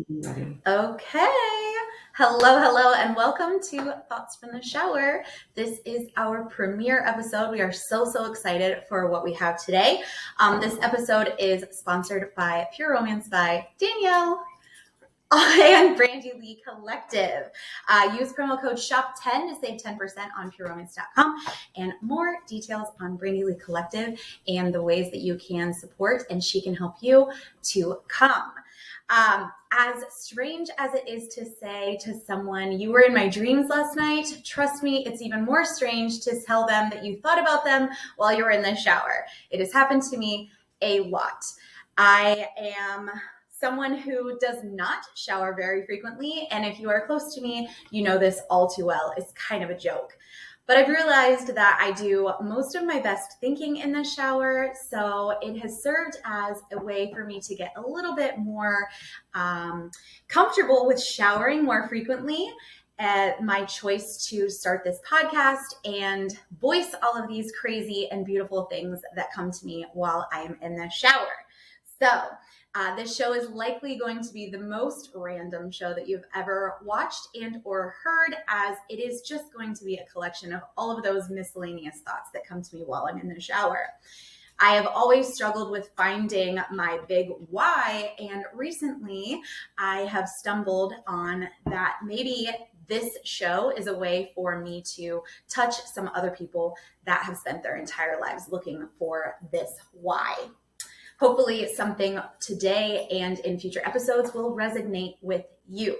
Ready. Okay. Hello, and welcome to Thoughts from the Shower. This is our premiere episode. We are so excited for what we have today. This episode is sponsored by Pure Romance by Danielle and Brandi Lee Collective. Use promo code SHOP10 to save 10% on pureromance.com and more details on Brandi Lee Collective and the ways that you can support and she can help you to come. As strange as it is to say to someone, you were in my dreams last night, trust me, it's even more strange to tell them that you thought about them while you were in the shower. It has happened to me a lot. I am someone who does not shower very frequently, and if you are close to me, you know this all too well. It's kind of a joke. But I've realized that I do most of my best thinking in the shower, so it has served as a way for me to get a little bit more comfortable with showering more frequently. My choice to start this podcast and voice all of these crazy and beautiful things that come to me while I am in the shower. So this show is likely going to be the most random show that you've ever watched and or heard, as it is just going to be a collection of all of those miscellaneous thoughts that come to me while I'm in the shower. I have always struggled with finding my big why, and recently I have stumbled on that maybe this show is a way for me to touch some other people that have spent their entire lives looking for this why. Hopefully something today and in future episodes will resonate with you.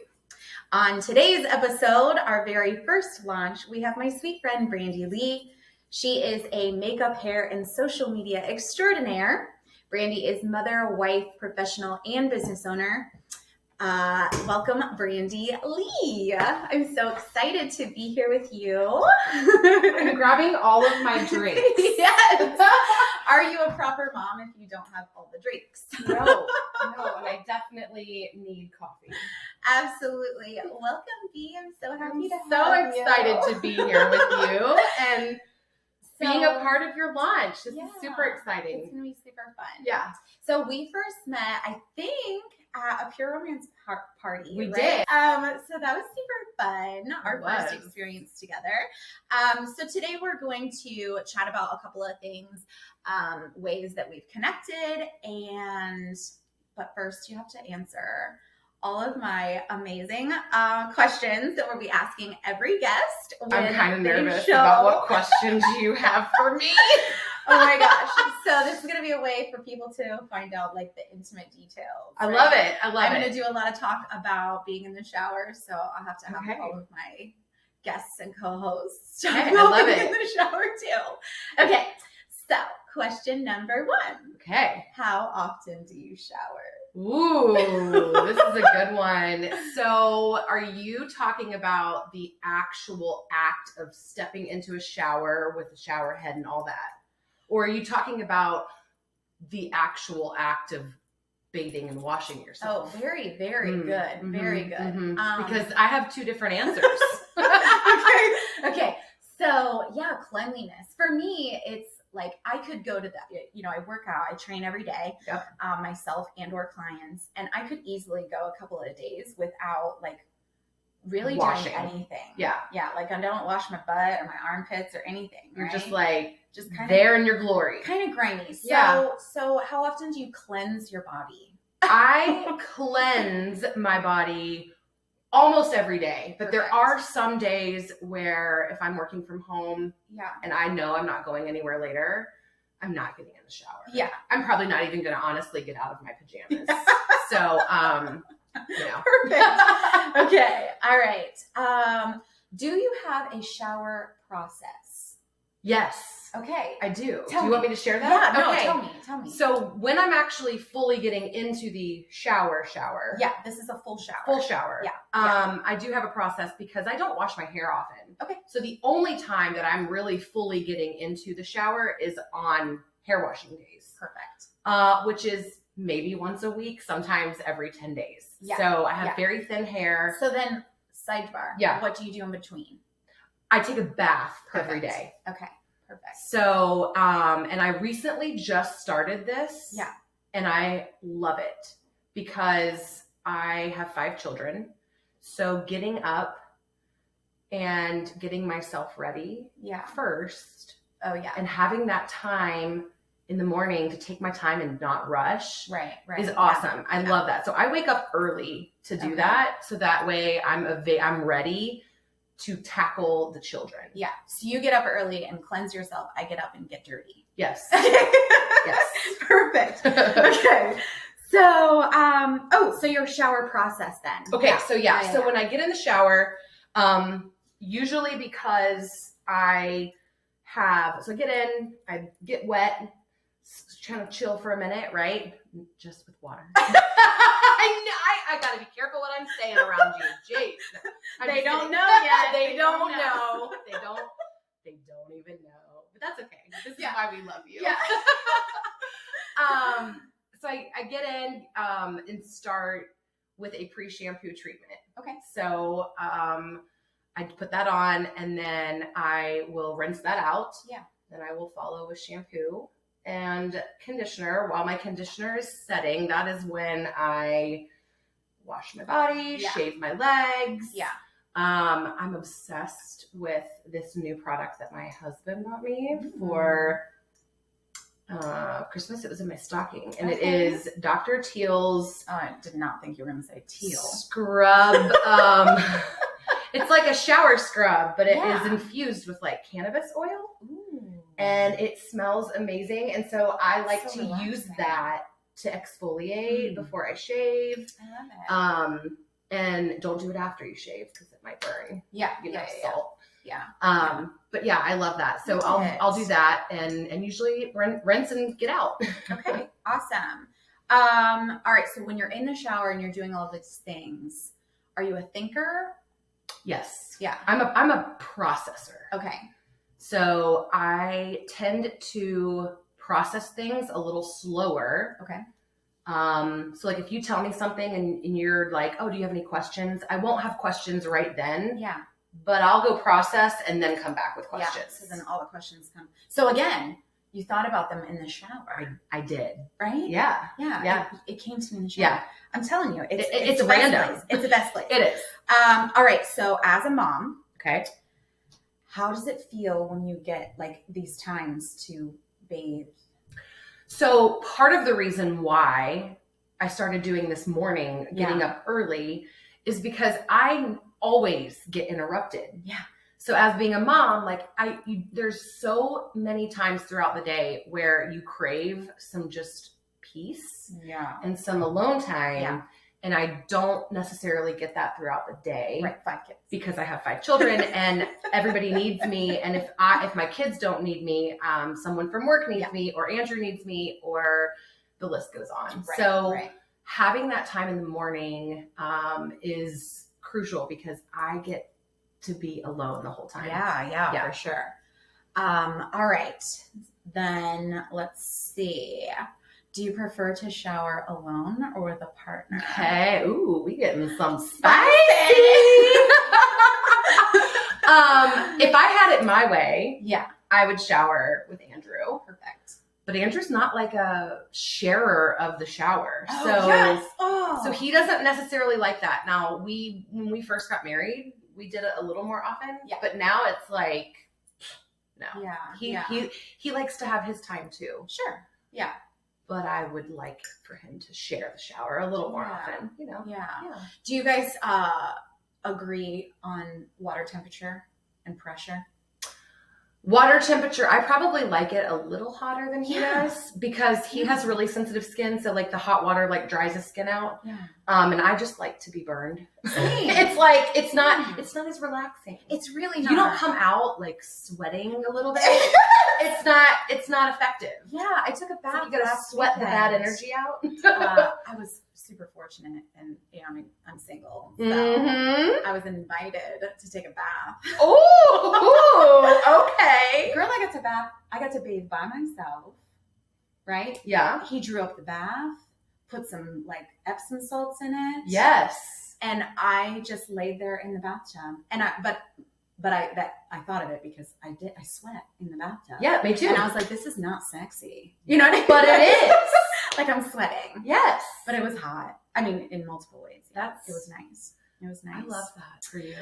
On today's episode, our very first launch, we have my sweet friend Brandi Lee. She is a makeup, hair, and social media extraordinaire. Brandi is mother, wife, professional, and business owner. Welcome, Brandi Lee. I'm so excited to be here with you. I'm grabbing all of my drinks. Yes. Are you a proper mom if you don't have all the drinks? No, and I definitely need coffee. Absolutely. Welcome, B. I'm so happy to so have you. excited to be here with you and being a part of your launch. This is super exciting. It's going to be super fun. Yeah. So we first met, I think, at a Pure Romance party. We right? did. So that was super fun. Our first experience together. So today we're going to chat about a couple of things, ways that we've connected, but first you have to answer all of my amazing questions that we'll be asking every guest. I'm kind of nervous about what questions you have for me. Oh my gosh. So this is going to be a way for people to find out like the intimate details. I love it. I'm going to do a lot of talk about being in the shower. So I'll have to have all of my guests and co-hosts talk about being in the shower too. Okay. So question number 1. Okay. How often do you shower? Ooh, this is a good one. So are you talking about the actual act of stepping into a shower with a shower head and all that? Or are you talking about the actual act of bathing and washing yourself? Oh, very good. Mm-hmm, very good. Mm-hmm. Because I have 2 different answers. Okay. So yeah, cleanliness. For me, it's like I could go to that, I work out, I train every day, myself and or clients, and I could easily go a couple of days without like really doing anything. Yeah. Like I don't wash my butt or my armpits or anything. You're right? just like kind there in your glory. Kind of grimy. So how often do you cleanse your body? I cleanse my body almost every day, but there are some days where if I'm working from home and I know I'm not going anywhere later, I'm not getting in the shower. Yeah. I'm probably not even going to honestly get out of my pajamas. So, Perfect. Okay. All right. Do you have a shower process? Yes. Okay. I do. Do you want me to share that? Yeah. Okay. No, tell me. So when I'm actually fully getting into the shower. Yeah. This is a full shower. Full shower. Yeah. I do have a process because I don't wash my hair often. Okay. So the only time that I'm really fully getting into the shower is on hair washing days. Perfect. Which is maybe once a week, sometimes every 10 days. Yeah. So I have very thin hair. So then sidebar. Yeah. What do you do in between? I take a bath every day. Okay. Perfect. So, and I recently just started this. Yeah. And I love it because I have 5 children. So getting up and getting myself ready first. Oh, yeah. And having that time in the morning to take my time and not rush is awesome. Yeah. I love that. So I wake up early to do that. So that way I'm ready to tackle the children. Yeah. So you get up early and cleanse yourself. I get up and get dirty. Yes. Yes. Perfect. Okay. So, so your shower process then. Okay. So so when I get in the shower, usually because I get in, I get wet, trying to chill for a minute, right? Just with water. I gotta be careful what I'm saying around you. Jeez. They don't know yet. They don't know. They don't even know. But that's okay. This is why we love you. Yeah. So I get in and start with a pre-shampoo treatment. Okay. So I put that on and then I will rinse that out. Yeah. Then I will follow with shampoo and conditioner. While my conditioner is setting, that is when I wash my body, shave my legs. Yeah. I'm obsessed with this new product that my husband got me for Christmas. It was in my stocking, and it is Dr. Teal's. Oh, I did not think you were going to say teal Scrub. It's like a shower scrub, but it is infused with like cannabis oil. Ooh. And it smells amazing. And so I like to use that to exfoliate before I shave. I love it. And don't do it after you shave because it might burn. Yeah. Salt. Yeah. But yeah, I love that. So I'll do that and usually rinse and get out. Okay. Awesome. All right. So when you're in the shower and you're doing all of these things, are you a thinker? Yes. Yeah. I'm a processor. Okay. So I tend to process things a little slower. Okay. So like if you tell me something and you're like, oh, do you have any questions? I won't have questions right then. Yeah. But I'll go process and then come back with questions. Yeah, so then all the questions come. So again, you thought about them in the shower. I did. Right? Yeah. Yeah. Yeah. It came to me in the shower. Yeah. I'm telling you, it's the random. Best place. It's the best place. It is. All right. So as a mom, okay, how does it feel when you get like these times to bathe? So part of the reason why I started doing this morning, getting up early, is because I always get interrupted. Yeah. So as being a mom, like there's so many times throughout the day where you crave some just peace and some alone time. Yeah. And I don't necessarily get that throughout the day. Right. 5 kids. Because I have 5 children and everybody needs me. And if my kids don't need me, someone from work needs me, or Andrew needs me, or the list goes on. Right. So having that time in the morning is crucial because I get to be alone the whole time. Yeah, for sure. All right. Then let's see. Do you prefer to shower alone or with a partner? Okay. Ooh, we getting some spicy. If I had it my way, I would shower with Andrew. Perfect. But Andrew's not like a sharer of the shower. So he doesn't necessarily like that. Now, when we first got married, we did it a little more often. Yeah. But now it's like, no. Yeah. He likes to have his time too. Sure. Yeah. But I would like for him to share the shower a little more often, Yeah. Do you guys agree on water temperature and pressure? Water temperature, I probably like it a little hotter than he does because he has really sensitive skin. So like the hot water like dries his skin out. Yeah. And I just like to be burned. Same. It's like, it's not as relaxing. It's really not. You don't come out like sweating a little bit. It's not effective. Yeah. I took a bath. So you gotta sweat the bad energy out. I was super fortunate and, I'm single. So I was invited to take a bath. Oh, okay. Girl, I got to bathe by myself. Right? Yeah. He drew up the bath, put some like Epsom salts in it. Yes. And I just laid there in the bathtub. And I thought of it because I sweat in the bathtub. Yeah, me too. And I was like, this is not sexy. You know what I mean? But it is. Like I'm sweating. Yes. But it was hot. I mean, in multiple ways. Yeah. That's It was nice. It was nice. I love that for you.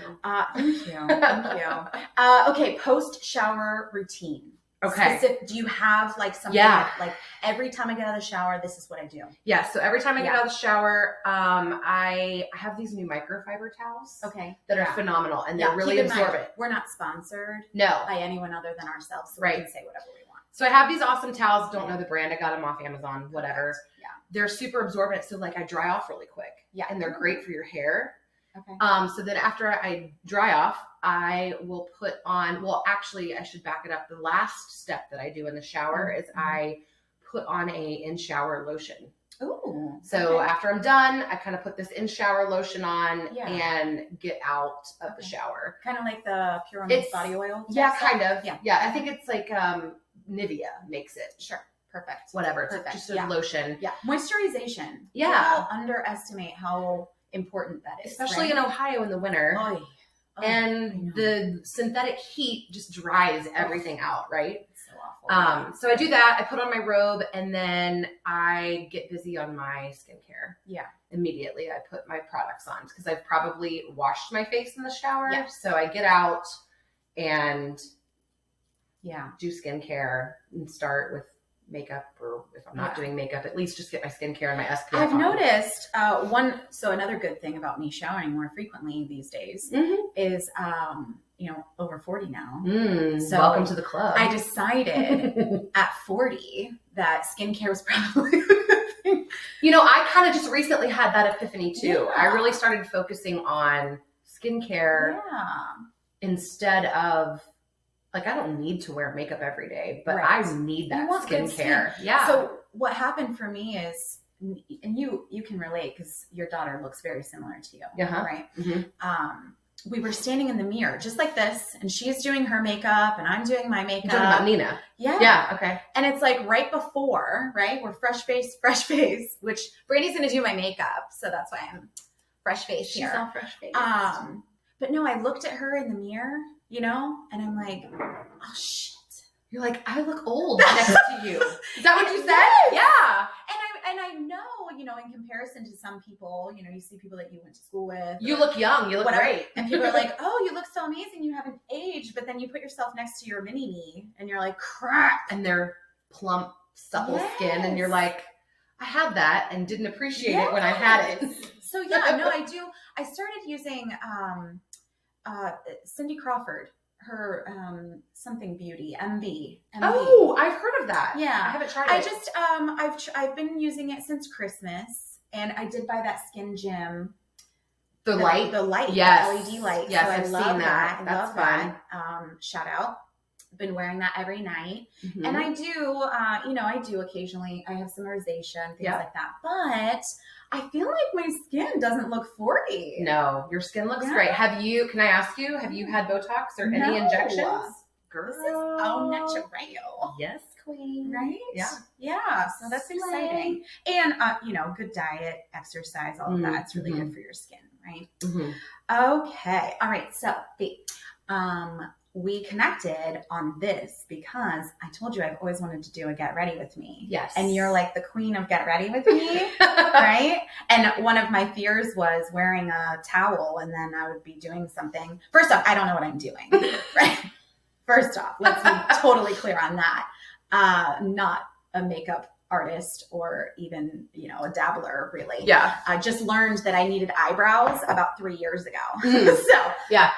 Thank you. Thank you. Okay, post-shower routine. Okay. Do you have like something like every time I get out of the shower, this is what I do? Yeah. So every time I get out of the shower, I have these new microfiber towels. Okay. That are phenomenal and they're really absorbent. We're not sponsored No. by anyone other than ourselves, so we can say whatever we want. So I have these awesome towels. Don't know the brand. I got them off Amazon, whatever. Yeah. They're super absorbent. So like I dry off really quick. Yeah. And they're great for your hair. Okay. So then after I dry off, I will put on, well, actually I should back it up. The last step that I do in the shower is I put on a in-shower lotion. Ooh. So after I'm done, I kind of put this in-shower lotion on and get out of the shower. Kind of like the Pure Women's body oil? Yeah, kind of. Yeah. Yeah, I think it's like Nivea makes it. Sure. Perfect. Whatever. It's Perfect. just a lotion. Yeah. Moisturization. Yeah. People underestimate how important that is. Especially in Ohio in the winter. Oh, and the synthetic heat just dries everything out, right? It's so awful. So I do that. I put on my robe and then I get busy on my skincare. Yeah. Immediately I put my products on because I've probably washed my face in the shower. Yeah. So I get out and do skincare and start with makeup, or if I'm not doing makeup, at least just get my skincare and my SPF I've on. noticed another good thing about me showering more frequently these days is, over 40 now. So welcome to the club. I decided at 40 that skincare was probably the thing. I kind of just recently had that epiphany too. Yeah. I really started focusing on skincare instead of, like, I don't need to wear makeup every day, but I need that skincare. Yeah. So what happened for me is, and you can relate because your daughter looks very similar to you, right? Mm-hmm. We were standing in the mirror just like this, and she's doing her makeup and I'm doing my makeup. You're talking about Nina. Yeah. Yeah. Okay. And it's like right before, right? We're fresh face, which Brandy's going to do my makeup. So that's why I'm fresh face here. She's all fresh face. But no, I looked at her in the mirror, and I'm like, oh shit. You're like, I look old next to you. Is that what you said? Yeah. And I know, in comparison to some people, you see people that you went to school with. You look young. You look great. And people are like, oh, you look so amazing. You haven't aged. But then you put yourself next to your mini me and you're like, crap. And they're plump, supple skin. And you're like, I had that and didn't appreciate it when I had it. So yeah, no, I do. I started using Cindy Crawford. Her something beauty MB. Oh, I've heard of that. Yeah, I haven't tried it. I just I've been using it since Christmas, and I did buy that Skin Gym. The light, yes, the LED light. Yes, so I've seen that. That's fun. Shout out. Been wearing that every night, and I do. I do occasionally. I have some rosacea and things like that, but I feel like my skin doesn't look 40. No, your skin looks great. Can I ask you, have you had Botox or any injections? Girl. This is au natural. Yes, queen. Right? Yeah. Yeah. So that's exciting. And, good diet, exercise, all of that. It's really good for your skin, right? Okay. All right. So, we connected on this because I told you I've always wanted to do a get ready with me. Yes. And you're like the queen of get ready with me, right? And one of my fears was wearing a towel and then I would be doing something. First off, I don't know what I'm doing, right? First off, let's be totally clear on that. Not a makeup artist or even, a dabbler really. Yeah. I just learned that I needed eyebrows about 3 years ago. So, yeah.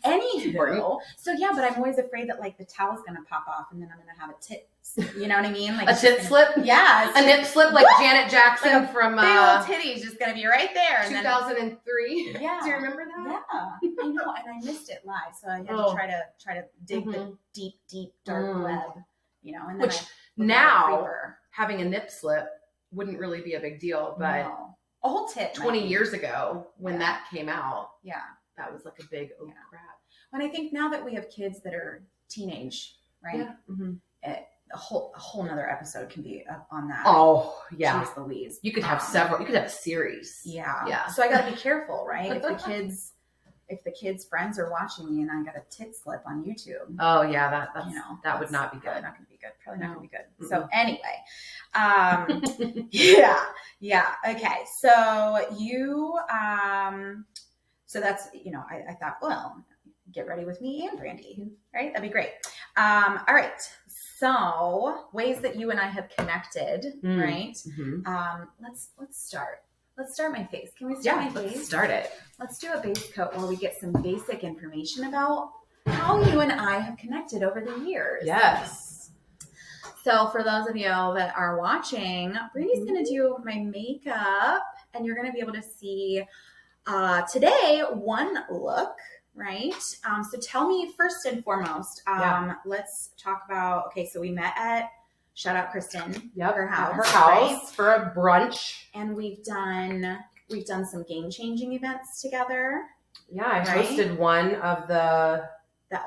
Anywho, so yeah, but I'm always afraid that like the towel's going to pop off and then I'm going to have a tit. You know what I mean? Like a tit slip? Yeah. A nip slip like Janet Jackson like from big old titty's just going to be right there. 2003. Yeah. Do you remember that? Yeah. I know. And I missed it live. So I had to try to dig the deep, dark web, and then which now having a nip slip wouldn't really be a big deal, but a whole tit 20 years ago when that came out, that was like a big crap. And I think now that we have kids that are teenage, right? Yeah. A whole nother episode can be up on that. Oh, yeah. Jeez Louise. You could have several. You could have a series. Yeah. Yeah. So I got to be careful, right? If the kids if the kids' friends are watching me and I got a tit slip on YouTube. Oh yeah, that would not be good. Probably not going to be good. Probably not going to be good. Mm-mm. So anyway, yeah. Okay. So you, so that's, I thought, well, get ready with me and Brandi, right? That'd be great. All right. So ways that you and I have connected, right? Mm-hmm. Let's start. Let's start my face. Can we start my face? Let's start it. Let's do a base coat while we get some basic information about how you and I have connected over the years. Yes. So for those of you that are watching, Brandi's going to do my makeup, and you're going to be able to see today one look, right? So tell me first and foremost, let's talk about, okay, so we met at, shout out Kristen, her house, right? For a brunch. And we've done some game-changing events together. Yeah, I hosted one of the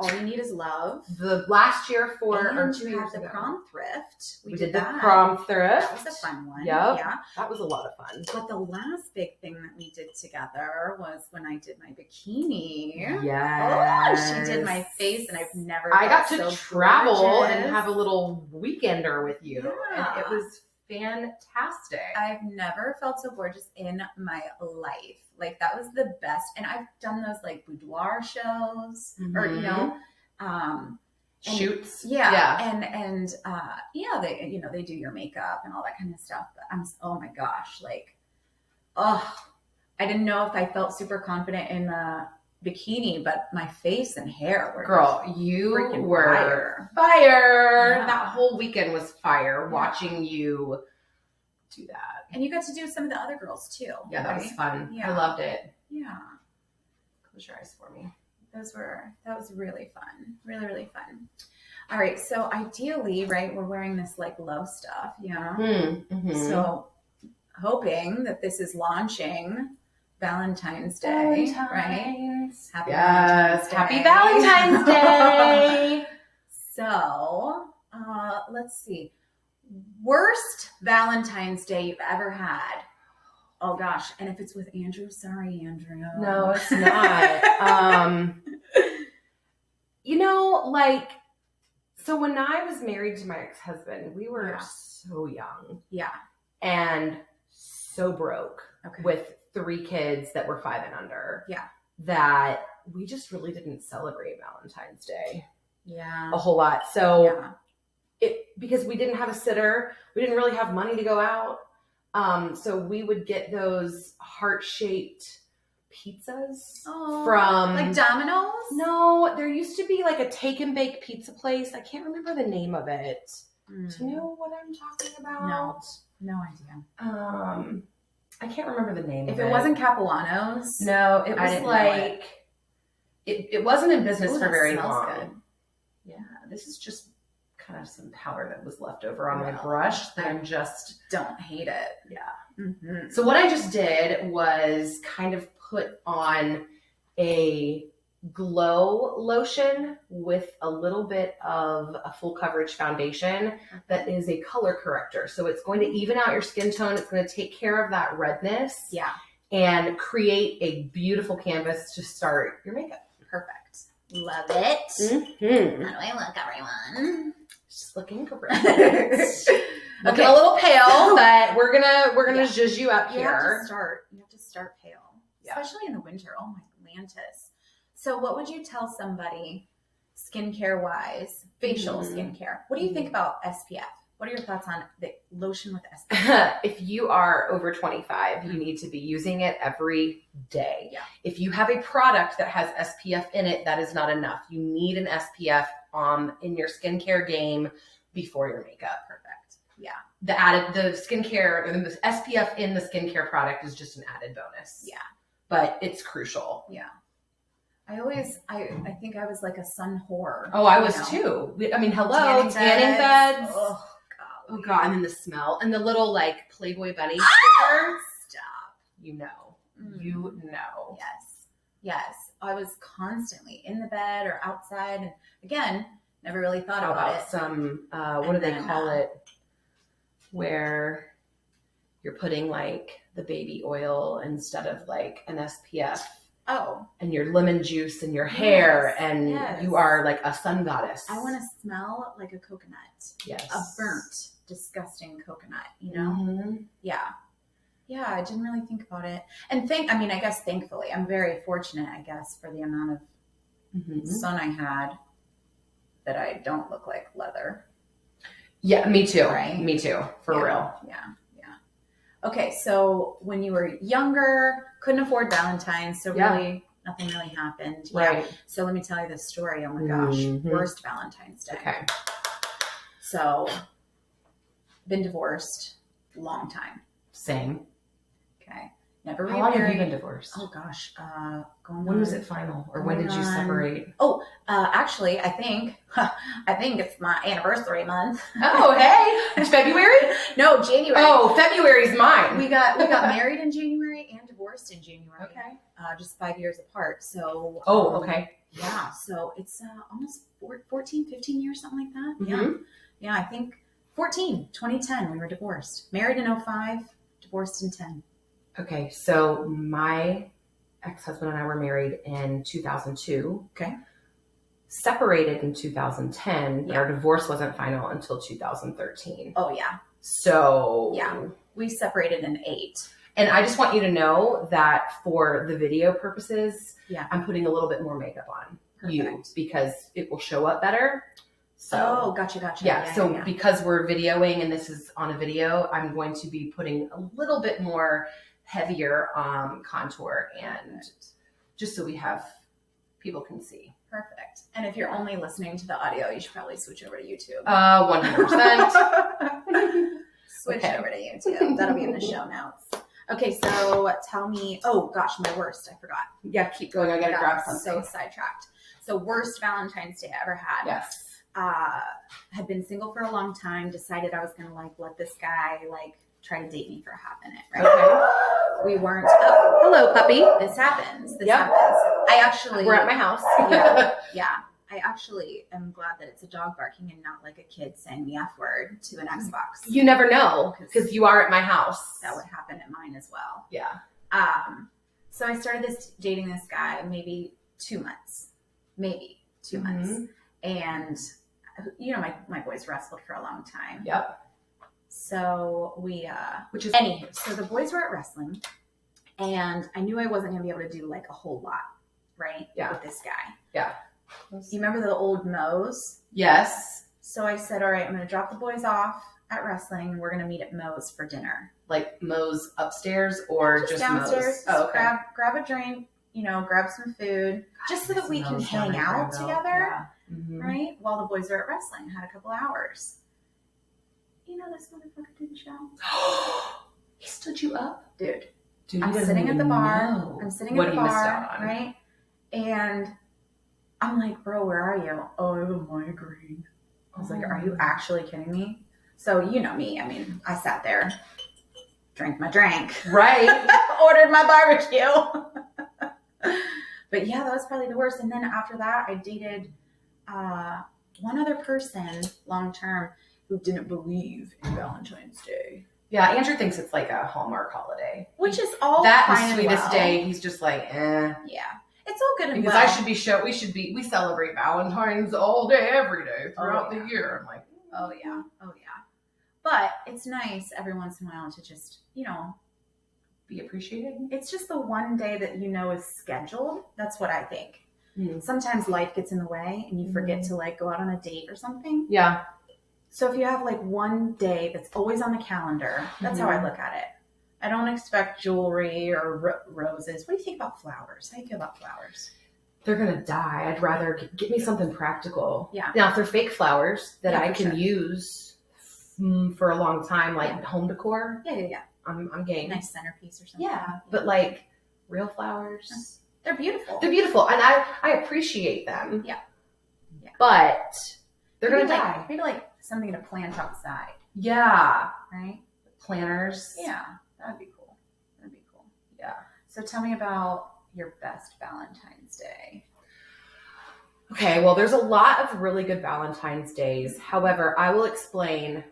All You Need Is Love. The last year and you had the prom thrift. We did the prom thrift. That was a fun one. Yep. Yeah. That was a lot of fun. But the last big thing that we did together was when I did my bikini. Yes. Oh, she did my face, and I've never I got to so travel gorgeous. And have a little weekender with you. Yeah. And it was fantastic. I've never felt so gorgeous in my life. Like, that was the best. And I've done those like boudoir shows or, shoots. And they do your makeup and all that kind of stuff. But oh my gosh, like, I didn't know if I felt super confident in the bikini, but my face and hair were you freaking were fire. Yeah. That whole weekend was fire watching you do that. And you got to do some of the other girls too. Yeah, that was fun. Yeah. I loved it. Yeah. Close your eyes for me. That was really fun. Really, really fun. All right. So ideally, right, we're wearing this like love stuff. Yeah. Mm-hmm. So hoping that this is launching Valentine's Day, right? Happy Valentine's Day. So, let's see. Worst Valentine's Day you've ever had. Oh gosh. And if it's with Andrew, sorry, Andrew. No, it's not. So when I was married to my ex-husband, we were so young. Yeah. And so broke with 3 kids that were 5 and under. Yeah. That we just really didn't celebrate Valentine's Day. Yeah. A whole lot. So because we didn't have a sitter, we didn't really have money to go out. So we would get those heart-shaped pizzas from like Domino's? No, there used to be like a take and bake pizza place. I can't remember the name of it. Do you know what I'm talking about? No idea. I can't remember the name of it. If it wasn't Capuano's. No, it was like it wasn't in business for very long. Good. Yeah, this is just kind of some powder that was left over on my brush that I'm just don't hate it. Yeah. Mm-hmm. So what I just did was kind of put on a glow lotion with a little bit of a full coverage foundation that is a color corrector. So it's going to even out your skin tone. It's going to take care of that redness. Yeah. And create a beautiful canvas to start your makeup. Perfect. Love it. Mm-hmm. How do I look, everyone? Just looking great. Looking a little pale, but we're gonna zhuzh you up here. You have to start pale, especially in the winter. Oh my Lantis. So, what would you tell somebody, skincare wise, facial skincare? What do you think about SPF? What are your thoughts on the lotion with SPF? If you are over 25, you need to be using it every day. Yeah. If you have a product that has SPF in it, that is not enough. You need an SPF in your skincare game before your makeup. Perfect. Yeah. The skincare, or the SPF in the skincare product is just an added bonus. Yeah. But it's crucial. Yeah. I think I was like a sun whore. Oh, I was too. I mean, hello, tanning beds. Oh God, and then the smell and the little like Playboy bunny sticker. Stop. You know. Yes. I was constantly in the bed or outside, and again, never really thought about it. Some what do they call it? Where you're putting like the baby oil instead of like an SPF Oh. And your lemon juice and your hair, and yes. you are like a sun goddess. I want to smell like a coconut. Yes. A burnt, disgusting coconut, you know? Mm-hmm. Yeah. Yeah, I didn't really think about it. And I guess thankfully, I'm very fortunate, I guess, for the amount of sun I had, that I don't look like leather. Yeah, me too. Right? Me too, for real. Yeah. Okay, so when you were younger, couldn't afford Valentine's, so really nothing really happened. Right. Yeah. So let me tell you this story. Oh my gosh, worst Valentine's Day. Okay. So, been divorced, long time. Same. Okay. Never How remarried. long have you been divorced? Oh gosh, when was it final, or when did you separate? Oh, actually, I think it's my anniversary month. Oh, hey, it's February? No, January. Oh, February's mine. We got married in January and divorced in January. Okay. Just 5 years apart. So. Oh, okay. Yeah. So it's almost 14, 15 years, something like that. Mm-hmm. Yeah. I think 2010, we were divorced. Married in 2005, divorced in 10. Okay, so my ex-husband and I were married in 2002. Okay. Separated in 2010, but our divorce wasn't final until 2013. Oh, yeah. So... Yeah. We separated in 8. And I just want you to know that for the video purposes, I'm putting a little bit more makeup on you because it will show up better. So, gotcha. Yeah, because we're videoing and this is on a video, I'm going to be putting a little bit more heavier contour, and just so people can see. Perfect. And if you're only listening to the audio, you should probably switch over to YouTube. 100%. Switch over to YouTube. That'll be in the show notes. Okay, so tell me. Oh gosh, my worst. I forgot. Yeah, keep going. I gotta grab something. So sidetracked. So worst Valentine's Day I ever had. Yes. Had been single for a long time. Decided I was gonna let this guy try to date me for a half minute. Right. Okay. We weren't. Oh, hello, puppy. This happens. Yep. We're at my house. Yeah. I actually am glad that it's a dog barking and not like a kid saying the F word to an Xbox. You never know, because you are at my house. That would happen at mine as well. Yeah. So I started dating this guy maybe 2 months. Maybe 2 months. And, my boys wrestled for a long time. Yep. So so the boys were at wrestling, and I knew I wasn't going to be able to do a whole lot, right? Yeah. With this guy. Yeah. You remember the old Moe's? Yes. So I said, all right, I'm going to drop the boys off at wrestling, and we're going to meet at Moe's for dinner. Like Moe's upstairs or just downstairs? Moe's? Oh, okay. Grab a drink, grab some food, just so that we can hang out together, right? While the boys are at wrestling. Had a couple hours. This motherfucker didn't show. He stood you up? Dude, I'm sitting at the bar. I'm sitting at the bar, right? And I'm like, bro, where are you? Oh, I have a migraine. I was like, are you actually kidding me? So you know me. I mean, I sat there, drank my drink. Right. Ordered my barbecue. But yeah, that was probably the worst. And then after that, I dated one other person long term who didn't believe in Valentine's Day. Yeah, Andrew thinks it's like a Hallmark holiday. Which is all that fine and Sweetest Day, he's just like, eh. Yeah. It's all good and because we celebrate Valentine's all day, every day, throughout the year. I'm like, oh yeah. But it's nice every once in a while to just, be appreciated. It's just the one day that is scheduled. That's what I think. Sometimes life gets in the way and you forget to go out on a date or something. Yeah. So if you have one day that's always on the calendar, that's how I look at it. I don't expect jewelry or roses. What do you think about flowers? How do you feel about flowers? They're going to die. I'd rather get me something practical. Yeah. Now, if they're fake flowers that I can use for a long time, home decor. Yeah. I'm game. Nice centerpiece or something. Yeah. But real flowers. They're beautiful. They're beautiful. And I appreciate them. Yeah. But they're going to die. Maybe something to plant outside. Yeah. Right? Planters. Yeah. That'd be cool. Yeah. So tell me about your best Valentine's Day. Okay, well, there's a lot of really good Valentine's Days. However, I will explain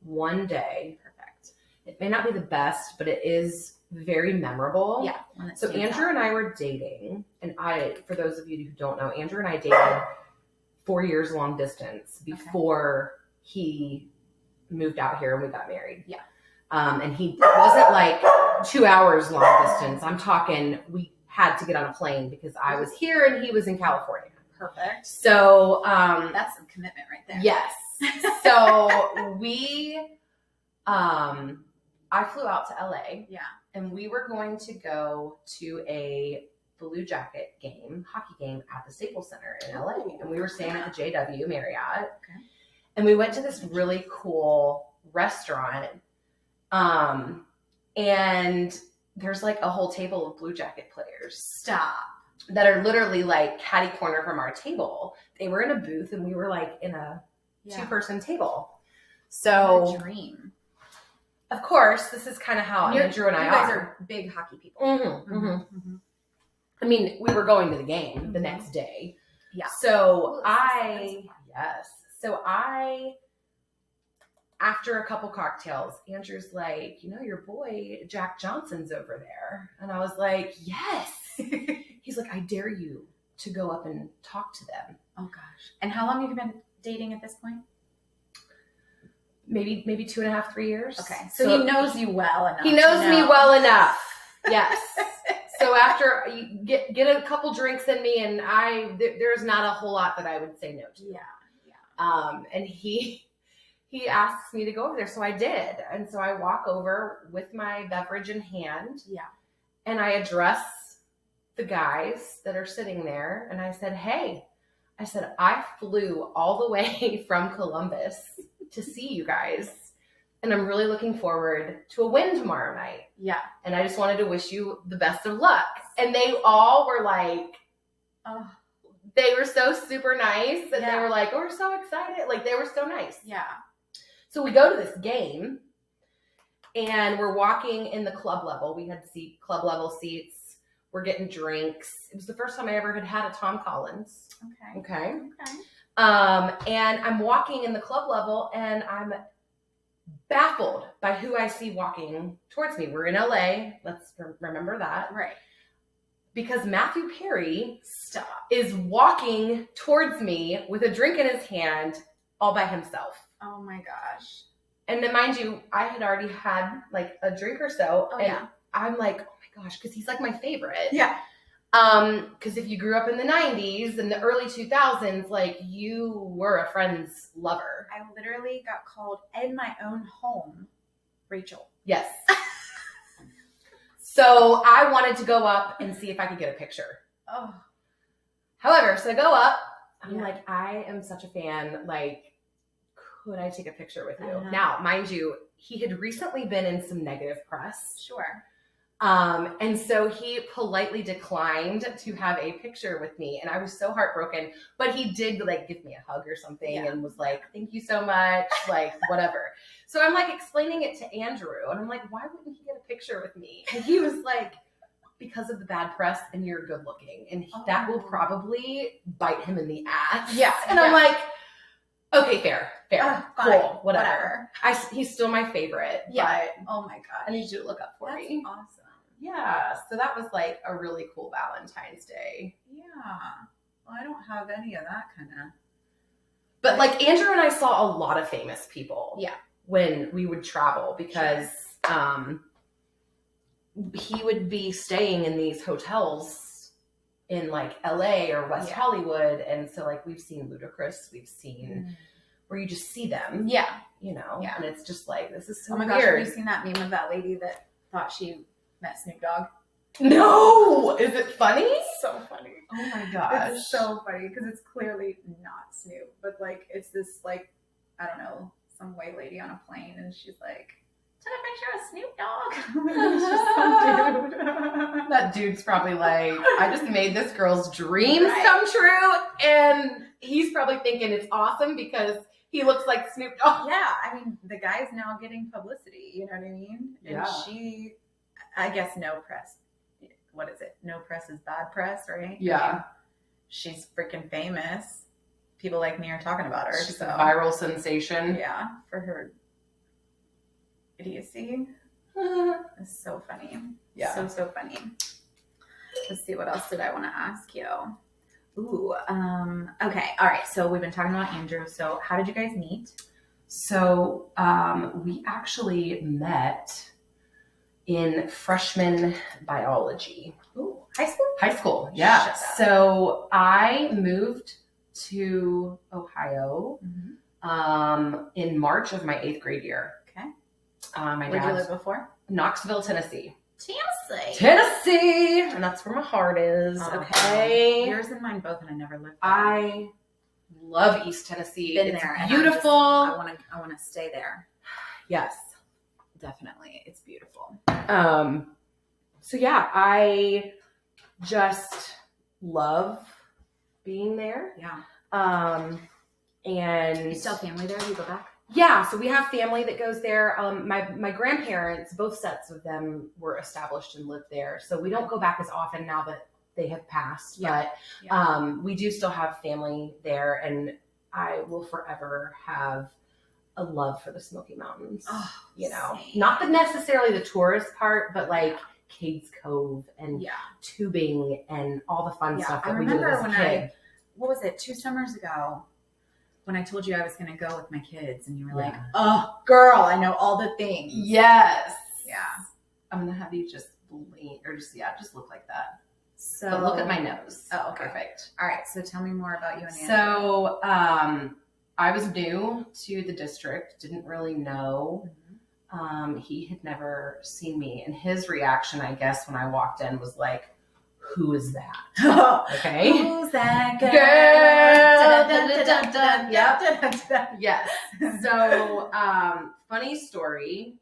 one day. Perfect. It may not be the best, but it is very memorable. Yeah. One that So stands Andrew out. and I were dating, and for those of you who don't know, Andrew and I dated 4 years long distance before he moved out here and we got married. Yeah. And it wasn't like 2 hours long distance. I'm talking, we had to get on a plane because I was here and he was in California. Perfect. So, that's some commitment right there. yes. So I flew out to LA. Yeah. And we were going to go to a Blue Jacket hockey game at the Staples Center in LA. And we were staying at the JW Marriott. Okay. And we went to this really cool restaurant. And there's like a whole table of Blue Jacket players. Stop. That are literally like catty corner from our table. They were in a booth and we were like in a 2-person table. So what a dream. Of course, this is kind of how Andrew and I are. You guys are big hockey people. I mean, we were going to the game the next day. Yeah. So after a couple cocktails, Andrew's like, your boy Jack Johnson's over there. And I was like, yes. He's like, I dare you to go up and talk to them. Oh gosh. And how long have you been dating at this point? Maybe 2.5, 3 years. Okay. So he knows you well enough. He knows me well enough. Yes. So after you get a couple drinks in me and there's not a whole lot that I would say no to. Yeah. Yeah. And he asks me to go over there. So I did. And so I walk over with my beverage in hand. Yeah. And I address the guys that are sitting there. And I said, hey, I flew all the way from Columbus to see you guys. And I'm really looking forward to a win tomorrow night. Yeah. And I just wanted to wish you the best of luck. And they all were like, oh, they were so super nice. And Yeah. they were like, oh, we're so excited. Like, they were so nice. yeah. So we go to this game and we're walking in the club level. We had club level seats. We're getting drinks. It was the first time I ever had a Tom Collins. Okay. And I'm walking in the club level and I'm baffled by who I see walking towards me. We're in LA. Let's remember that. Right. Because Matthew Perry is walking towards me with a drink in his hand all by himself. Oh my gosh. And then mind you, I had already had like a drink or so. Oh, and yeah. I'm like, oh my gosh, because he's like my favorite. Yeah. Because if you grew up in the 90s and the early 2000s, like you were a Friends lover. I literally got called in my own home, Rachel. Yes. So I wanted to go up and see if I could get a picture. Oh. However, so I go up. I'm Yeah. like, I am such a fan. Like, could I take a picture with you? Uh-huh. Now, mind you, he had recently been in some negative press. Sure. And so he politely declined to have a picture with me. And I was so heartbroken, but he did like give me a hug or something and was like, thank you so much. Like, whatever. So I'm like explaining it to Andrew and I'm like, why wouldn't he get a picture with me? And he was like, because of the bad press and you're good looking. And that will probably bite him in the ass. Yeah. And I'm like, okay, fair, Fine, cool, whatever. He's still my favorite. Yeah. But Oh my gosh. I need you to look up for That's me. awesome. Yeah, so that was like a really cool Valentine's Day. Yeah. Well, I don't have any of that kind of. But like Andrew and I saw a lot of famous people. Yeah. When we would travel because he would be staying in these hotels in like LA or West Hollywood. And so like we've seen Ludacris, we've seen where you just see them. Yeah. And it's just like, this is so Oh my weird. gosh, have you seen that meme of that lady that thought she met Snoop Dogg? No! Is it funny? It's so funny. Oh my gosh. It's so funny because it's clearly not Snoop, but like it's this like, I don't know, some white lady on a plane and she's like, took a picture of Snoop Dogg. It's just some dude. That dude's probably like, I just made this girl's dreams come true. And he's probably thinking it's awesome because he looks like Snoop Dogg. Yeah, I mean, the guy's now getting publicity, you know what I mean? And she, I guess no press. What is it? No press is bad press, right? Yeah. I mean, she's freaking famous. People like me are talking about her. She's a viral sensation. Yeah, for her idiocy. That's so funny. Yeah. So funny. Let's see, what else did I want to ask you? Ooh, okay. All right. So we've been talking about Andrew. So how did you guys meet? So we actually met in freshman biology. Ooh, high school? High school, yeah. Shut up. So I moved to Ohio in March of my 8th grade year. Okay. My Where did you dad's live before? Knoxville, Tennessee. Tennessee. And that's where my heart is. Oh, Okay. Yours and mine both, and I never lived there. I love East Tennessee. Been It's there. and beautiful. I want to stay there. Yes. Definitely. It's beautiful. So yeah, I just love being there. Yeah. And You still have family there? Do you go back? yeah, so we have family that goes there. My grandparents, both sets of them were established and lived there. So we don't go back as often now that they have passed, Yeah. but we do still have family there, and I will forever have a love for the Smoky Mountains. Oh, you know, same. not necessarily the tourist part, but like Cades Cove and Yeah. tubing and all the fun Yeah. stuff I that we did remember as a when kid. what was it, 2 summers ago, when I told you I was going to go with my kids, and you were like, Yeah. oh, girl, I know all the things. Yes. Yeah. I'm gonna have you just lean or just look like that. So But look at my nose. Oh, okay. Perfect. All right. So tell me more about you and Andrew. So I was new to the district, didn't really know. He had never seen me, and his reaction, I guess, when I walked in was like, "Who is that?" Okay. Who's that girl? Yep. Yes. So, funny story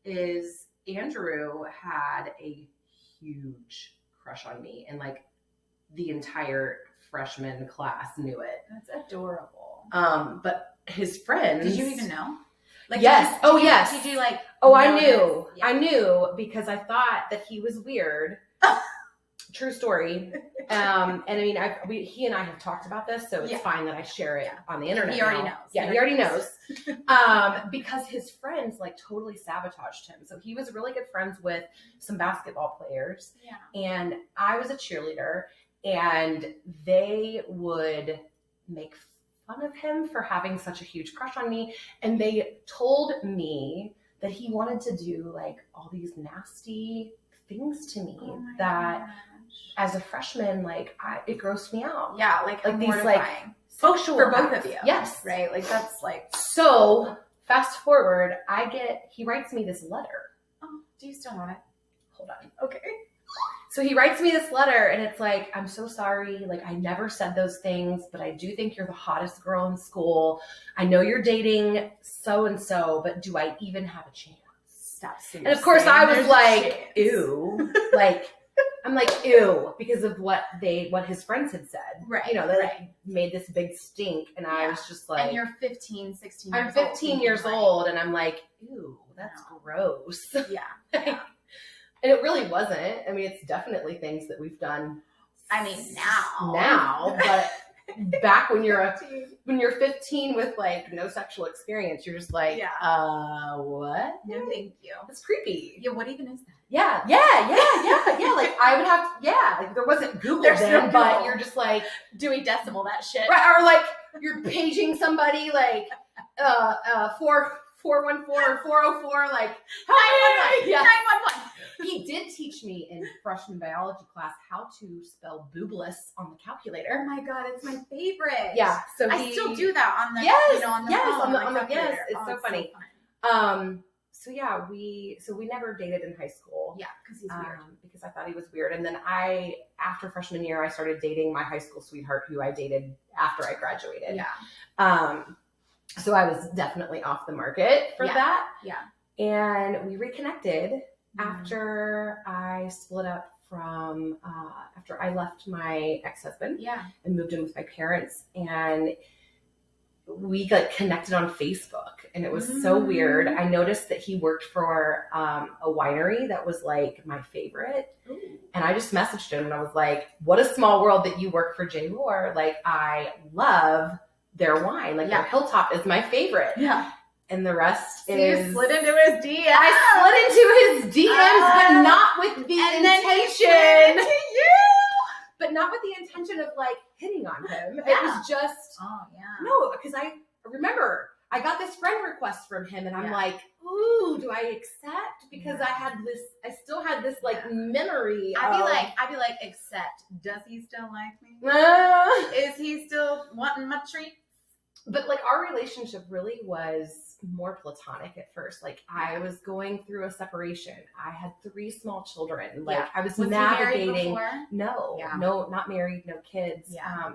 is Andrew had a huge crush on me, and like the entire freshman class knew it. That's adorable. But his friends. Did you even know? Like, yes. Yes. Did you like? Oh, I knew. notice? Yeah. I knew because I thought that he was weird. True story. And I mean, he and I have talked about this, so it's fine that I share it on the internet. He already now. knows. Yeah, he already knows. Because his friends like totally sabotaged him. So he was really good friends with some basketball players. Yeah. And I was a cheerleader, and they would make fun of him for having such a huge crush on me. And they told me that he wanted to do like all these nasty things to me that as a freshman, like it grossed me out. Yeah, like these mortifying. like sexual for both acts. of you. Yes. Right? Like that's like, So fast forward, he writes me this letter. oh, do you still want it? Hold on. Okay. So he writes me this letter, and it's like, I'm so sorry. Like, I never said those things, but I do think you're the hottest girl in school. I know you're dating so-and-so, but do I even have a chance? Stop. And of course I was like, ew. Like, I'm like, ew, because of what his friends had said. Right. You know, that like, made this big stink. And I was just like. And you're 15, 16 years I'm old. 15 years old, and I'm like, ew, that's gross. Yeah. And it really wasn't. I mean, it's definitely things that we've done. I mean, now. Now, but back when you're 15 with like no sexual experience, you're just like, what? No, thank you. That's creepy. Yeah, what even is that? Yeah. Like I would have like there wasn't Google There's then, no Google. but you're just like Dewey Decimal that shit. right, or like you're paging somebody like 414 or 404, like 911. Yeah. 911. He did teach me in freshman biology class how to spell boobless on the Oh calculator. my god, it's my favorite. Yeah, so I still do that on the on the yes, phone, on the yes, calculator. it's so funny. So yeah, we never dated in high school. Yeah, because he's weird. Because I thought he was weird, and then after freshman year, I started dating my high school sweetheart, who I dated after I graduated. Yeah. So I was definitely off the market for that. Yeah. And we reconnected after I split up after I left my ex-husband. Yeah. And moved in with my parents, and we got connected on Facebook, and it was so weird. I noticed that he worked for a winery that was like my favorite. Ooh. And I just messaged him, and I was like, what a small world that you work for J. Roar. Like, I love their wine. Like, their Hilltop is my favorite. Yeah. and the rest So is... you slid into his DMs. I slid into his DMs, but not with the and then he intention. slid into you. But not with the intention of like hitting on him. It Yeah. was just... Oh, yeah. No, because I remember I got this friend request from him and I'm Yeah. like, ooh, do I accept? Because I still had this like memory. I'd be like, accept. Does he still like me? Is he still wanting my treat? But like our relationship really was more platonic at first. Like I was going through a separation. I had 3 small children. Like I was navigating. He married before? No, not married, no kids. Yeah.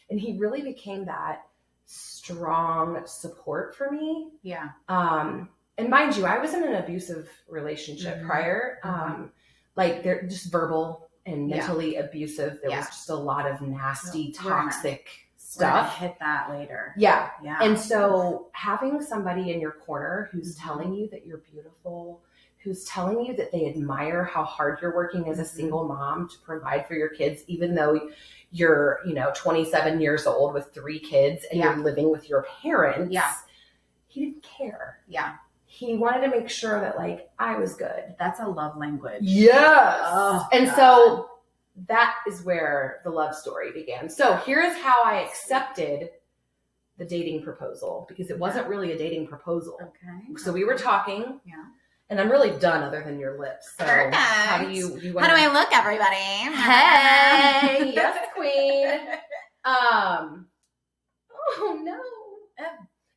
And he really became that strong support for me. Yeah. And mind you, I was in an abusive relationship prior. Like they're just verbal and mentally abusive. There was just a lot of nasty, toxic stuff. Hit that later. Yeah. Yeah. And so having somebody in your corner who's telling you that you're beautiful, who's telling you that they admire how hard you're working as a single mom to provide for your kids, even though you're, 27 years old with 3 kids and you're living with your parents. Yeah. He didn't care. Yeah. He wanted to make sure that like I was good. That's a love language. Yes. Oh, and God. So that is where the love story began. So here is how I accepted the dating proposal, because it wasn't really a dating proposal. Okay. So we were talking. Yeah. And I'm really done other than your lips. So Perfect. how do you wanna... How do I look, everybody? Hey, yes, queen. Oh no.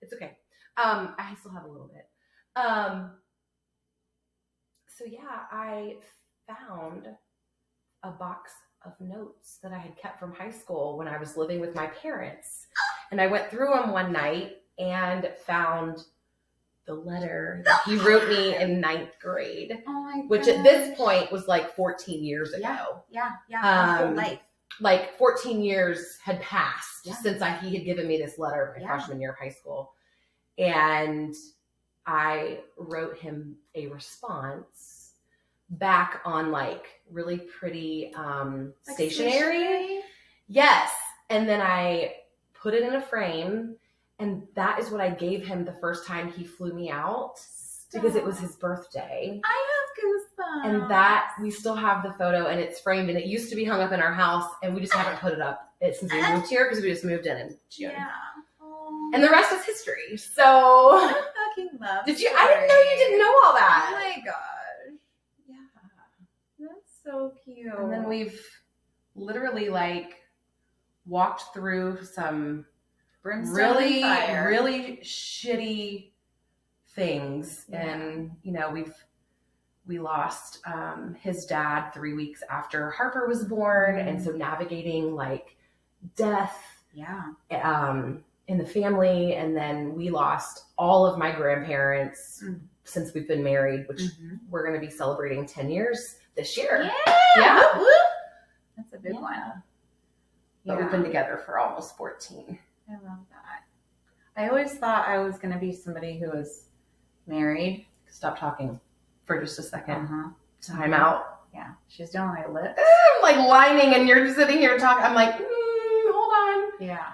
It's okay. I still have a little bit. So yeah, I found a box of notes that I had kept from high school when I was living with my parents. And I went through them one night and found the letter that he wrote me in 9th grade, which at this point was like 14 years ago. Yeah. My whole life. Like 14 years had passed since he had given me this letter my freshman year of high school. And I wrote him a response back on like really pretty stationery. Yes. And then I put it in a frame. And that is what I gave him the first time he flew me out. Because it was his birthday. I have goosebumps. And that, we still have the photo and it's framed, and it used to be hung up in our house and we just haven't put it up since we moved here, because we just moved in June. Yeah. And the rest is history. So I fucking love I didn't know you didn't know all that. Oh my gosh. Yeah. That's so cute. And then we've literally like walked through some really shitty things. And we lost his dad 3 weeks after Harper was born. And so navigating like death in the family. And then we lost all of my grandparents since we've been married, which we're going to be celebrating 10 years this year. Yeah. Woo, woo. That's a big one. But we've been together for almost 14. I love that. I always thought I was going to be somebody who was married. Stop talking for just a second. Time Mhm. out. Yeah. She's doing my lips. I'm like whining and you're just sitting here talking. I'm like, hold on. Yeah.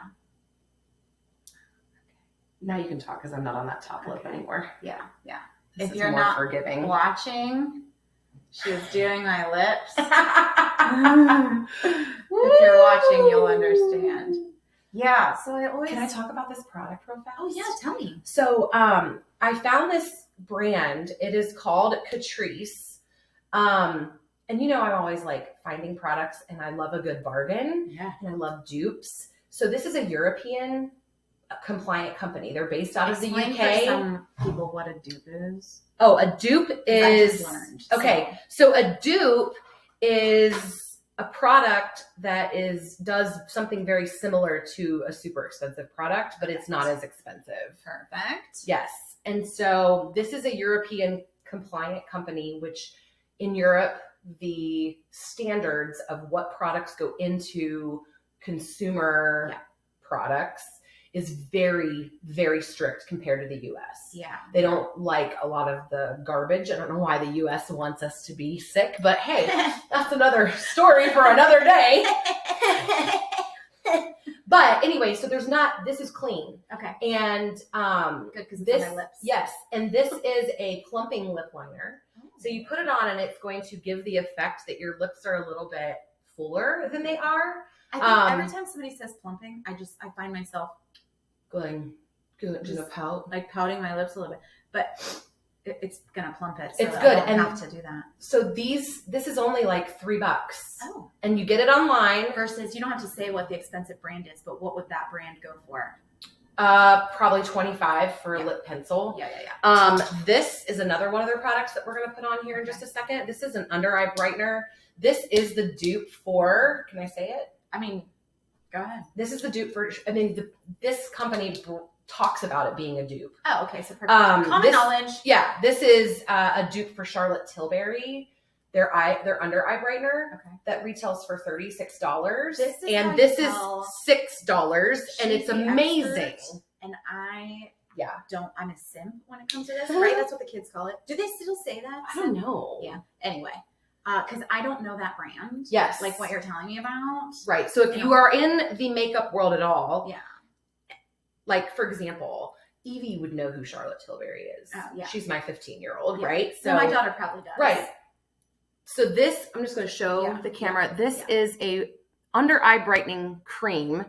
Now you can talk because I'm not on that top lip anymore. Yeah. This If is you're more not forgiving. watching, she was doing my lips. If you're watching, you'll understand. Yeah. So I always. Can I talk about this product real fast? Oh yeah, tell me. So I found this brand. It is called Catrice. And I'm always like finding products, and I love a good bargain. Yeah. And I love dupes. So this is a European compliant company. They're based out of the UK. For some people, what a dupe is. Oh, a dupe is I just learned, okay. So a dupe is a product that does something very similar to a super expensive product, but it's not as expensive. Perfect. Yes. And so this is a European compliant company, which in Europe, the standards of what products go into consumer products is very, very strict compared to the US. Yeah. They don't like a lot of the garbage. I don't know why the US wants us to be sick, but hey, that's another story for another day. But anyway, so this is clean. Okay. And Good, because it's on my lips. Yes, and this is a plumping lip liner. So you put it on and it's going to give the effect that your lips are a little bit fuller than they are. I think every time somebody says plumping, I find myself going to pout. Like pouting my lips a little bit. But it's going to plump it. So it's good. I don't have to do that. So this is only like $3. Oh. And you get it online. Versus, you don't have to say what the expensive brand is, but what would that brand go for? Probably $25 for a lip pencil. Yeah. This is another one of their products that we're going to put on here in just a second. This is an under eye brightener. This is the dupe for, can I say it? I mean, go ahead. This is the dupe for, this company talks about it being a dupe. Oh, okay. So perfect. Common knowledge. Yeah. This is a dupe for Charlotte Tilbury. Their under eye brightener that retails for $36. This is $6 and it's amazing. And I'm a simp when it comes to this, right? That's what the kids call it. Do they still say that? I don't know. Yeah. Anyway, because I don't know that brand. Yes. Like what you're telling me about. Right. So if you are in the makeup world at all, like for example, Evie would know who Charlotte Tilbury is. Oh, yeah. She's my 15-year-old, right? So my daughter probably does. Right. So this, I'm just going to show the camera. This is a under eye brightening cream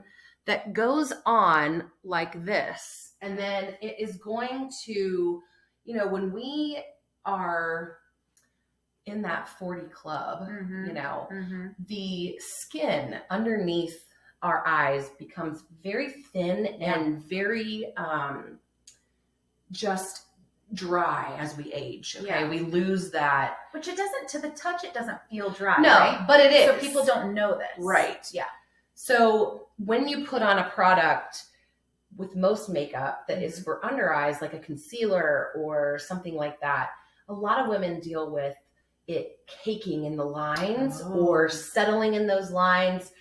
that goes on like this. And then it is going to, when we are in that 40 club, the skin underneath our eyes becomes very thin and very just dry as we age. Okay. We lose that. Which it doesn't, to the touch, it doesn't feel dry. No, right? but it is. So people don't know this. Right. Yeah. So when you put on a product with most makeup that is for under eyes, like a concealer or something like that, a lot of women deal with it caking in the lines or settling in those lines.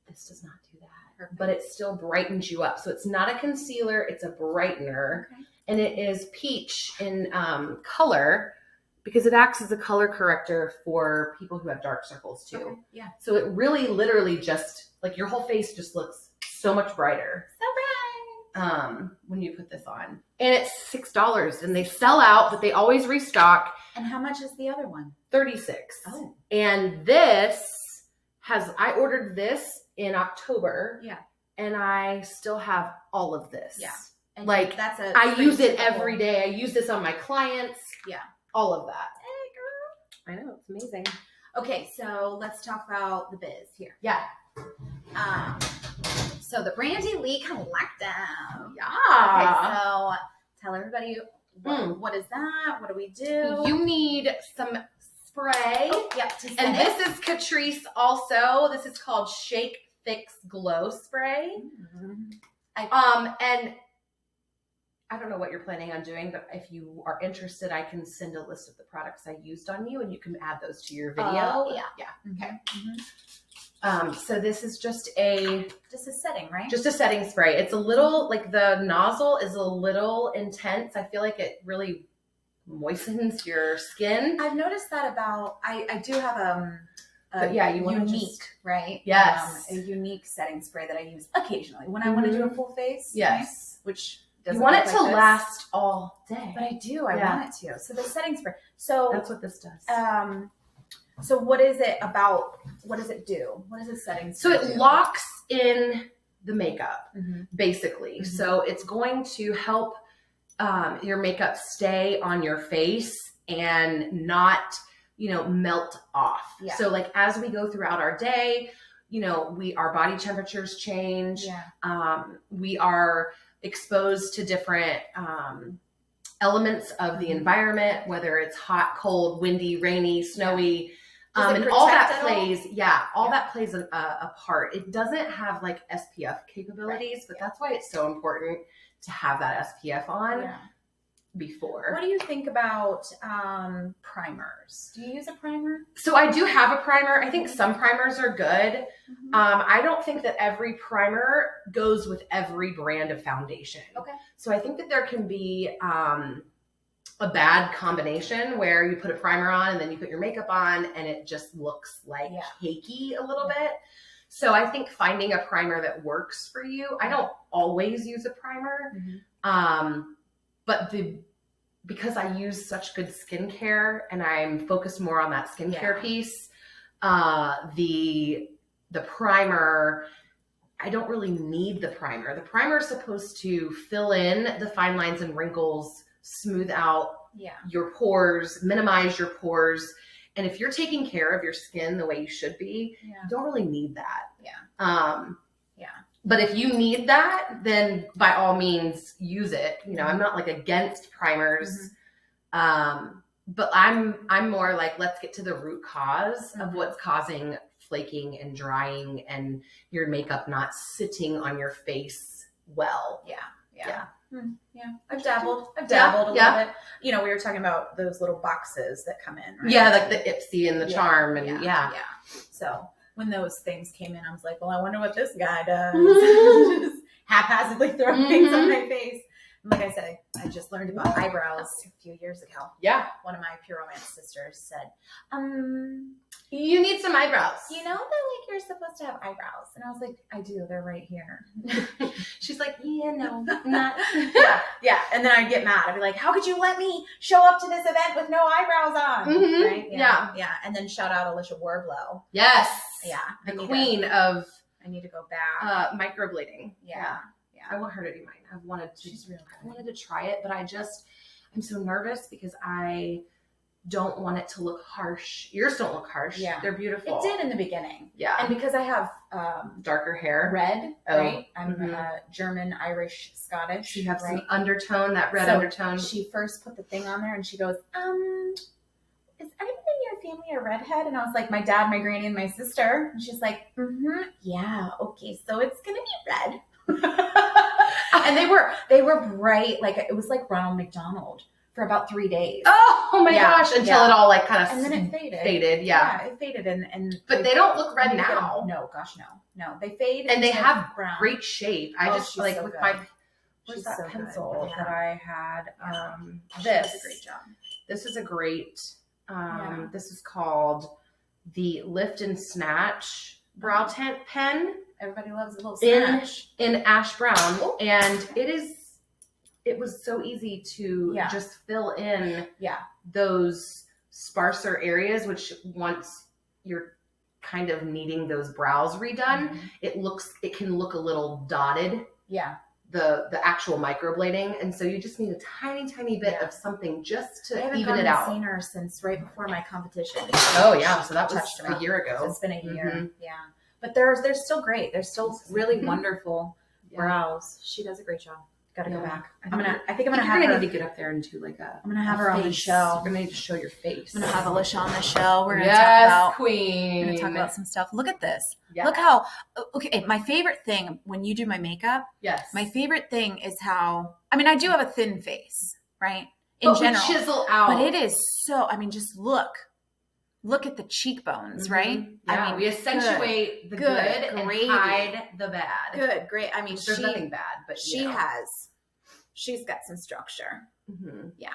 This does not do that, but it still brightens you up. So it's not a concealer, it's a brightener. Okay. And it is peach in color because it acts as a color corrector for people who have dark circles too. Okay. Yeah. So it really literally just, like, your whole face just looks so much brighter. So bright. When you put this on. And it's $6 and they sell out, but they always restock. And how much is the other one? $36. Oh. And this I ordered this in October. Yeah. And I still have all of this. Yeah. And like I use it every day. I use this on my clients. Yeah. All of that. Hey, girl. I know. It's amazing. Okay. So let's talk about the biz here. Yeah. So the Brandi Lee collective. Yeah. Okay. So tell everybody what is that? What do we do? You need some spray. Oh, yep. And this is Catrice also. This is called Shake Fix Glow Spray. Mm-hmm. And I don't know what you're planning on doing, but if you are interested, I can send a list of the products I used on you and you can add those to your video. Yeah. Okay. Mm-hmm. So this is just a setting, right? Just a setting spray. It's a little, like, the nozzle is a little intense. I feel like it really moistens your skin. I've noticed that about, I do have but yeah, you want unique, right? Yes. A unique setting spray that I use occasionally when I want to do a full face. Yes. Right? Which you want it to last all day. But I do. I want it to. So the setting spray. So that's what this does. So what is it about? What does it do? What is a setting spray? So it locks in the makeup, basically. Mm-hmm. So it's going to help your makeup stay on your face and not, melt off. Yeah. So, like, as we go throughout our day, our body temperatures change. Yeah. We are exposed to different elements of the environment, whether it's hot, cold, windy, rainy, snowy. And all that plays, that plays a part. It doesn't have like SPF capabilities, but that's why it's so important to have that SPF on before. What do you think about primers? Do you use a primer? So I do have a primer. I think some primers are good. I don't think that every primer goes with every brand of foundation. Okay. So I think that there can be a bad combination where you put a primer on and then you put your makeup on and it just looks like cakey a little bit. So I think finding a primer that works for you. I don't always use a primer, but because I use such good skincare and I'm focused more on that skincare piece, the primer, I don't really need the primer. The primer is supposed to fill in the fine lines and wrinkles, smooth out your pores, minimize your pores. And if you're taking care of your skin the way you should be, you don't really need that. But if you need that, then by all means use it. You know, I'm not like against primers. But I'm more like, let's get to the root cause of what's causing flaking and drying and your makeup not sitting on your face well. Yeah. I've dabbled a little bit. You know, we were talking about those little boxes that come in, right? Yeah, like the Ipsy and the Charm and So when those things came in, I was like, well, I wonder what this guy does. Just haphazardly throwing things on my face. And like I said, I just learned about eyebrows a few years ago. Yeah. One of my Pure Romance sisters said, you need some eyebrows. you know that like you're supposed to have eyebrows. And I was like, I do. They're right here. She's like, no, not. Yeah. And then I'd get mad. I'd be like, how could you let me show up to this event with no eyebrows on? Right? Yeah. And then shout out Alicia Warblow. Yes. Yeah. The queen of I need to go back. Microblading. Yeah. I want her to do mine. She's real good. I wanted to try it, but I'm so nervous because I don't want it to look harsh. Yours don't look harsh. Yeah. They're beautiful. It did in the beginning. Yeah. And because I have darker hair. red, right? I'm German, Irish, Scottish. So you have some undertone, that red undertone. She first put the thing on there and she goes, is anybody in your family a redhead? And I was like, my dad, my granny, and my sister. And she's like, yeah, okay, so it's gonna be red. And they were bright, like it was like Ronald McDonald for about 3 days. Oh my gosh! Until it all like kind of and then it faded. It faded, and but they don't look red now. No, gosh, no, they fade, and they have brown. Great shape. I just like so with good. my She's that so pencil good. that I had. She does a great job. This is a great. This is called the Lift and Snatch Brow Tint Pen. Everybody loves a little snatch in ash brown, and it was so easy to just fill in those sparser areas, which once you're kind of needing those brows redone, it can look a little dotted. Yeah. The actual microblading, and so you just need a tiny bit of something just to even it out. I haven't seen her since right before my competition. Oh yeah, so that was a year ago. So it's been a year. Yeah. But they're still great. They're still really wonderful brows. She does a great job. Gotta go back. I think I'm gonna have her. You're gonna need to get up there and do like a. I'm gonna have her on the show. You're gonna need to show your face. I'm gonna have Alicia on the show. We're gonna talk about queen. We're gonna talk about some stuff. Look at this. Yeah. Look how. Okay, my favorite thing when you do my makeup. Yes. My favorite thing is how. I mean, I do have a thin face, right? In general, we chisel out. But it is so. I mean, just look. Look at the cheekbones, right? Yeah, I mean, we accentuate the good and hide the bad. Good, great. I mean, there's nothing bad, but she's got some structure. Yeah.